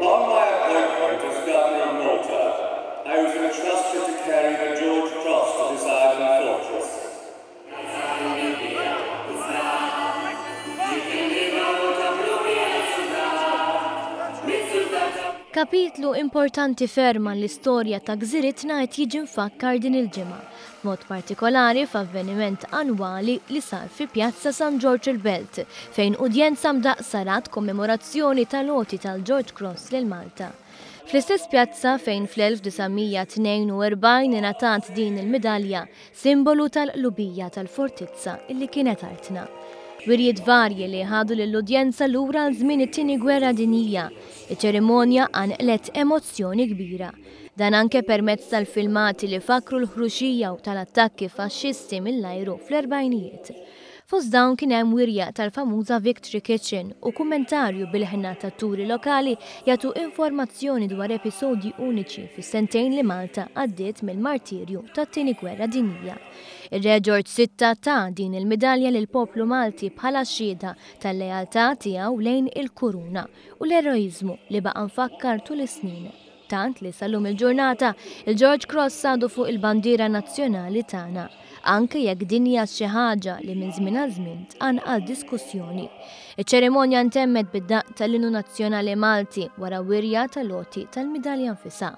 On my appointment as Governor of Malta, I was entrusted to carry the George Cross to this island fortress. Kapitlu importanti ferma l-istorja ta' gżiritna qed jiġi mfakkar din il-ġimgħa, mod partikolari f'avveniment annwali li sar fi Pjazza San George il-Belt, fejn udjenza mdaqsa rat kommemorazzjoni tal-għoti tal-George Cross lil Malta. Fl-istess pjazza fejn fl-1942 ingħatat din il-medalja, simbolu tal-qlubija tal-fortizza illi kienet artna. Wirjiet varji li ħadu lill-udjenza lura żmien it-tieni gwerra dinjija. Iċ-ċerimonja għanqlet emozzjoni kbira. Dan anke permezz tal-filmati li fakru l-ħruxija u tal-attakki faxxisti mill-ajru fl-erbajnijiet. Fost dawn kien hemm wirja tal-famuża Victory Kitchen u kummentarju bil-ħna tat-turi lokali jagħtu informazzjoni dwar episodji uniċi fis-sentejn li Malta għaddiet mill-martirju tat-tieni gwerra dinjija. Ir-Re George VI ta' din il-medalja lil poplu Malti bħala xhieda tal-lealtà tiegħu lejn il-kuruna u l-eroiżmu li baqa' nfakkar tul is-snin. Tant li sallum il-ġurnata il-George Cross sadu fuq il-bandiera nazzjonali tagħna, anke jekk din hija xi ħaġa li minn żmien għal żmien tqanqal diskussjoni. Iċ-ċerimonja ntemmet bid-daqq tal-Innu Nazzjonali Malti wara wirja tal-għoti tal-medalja nfisha.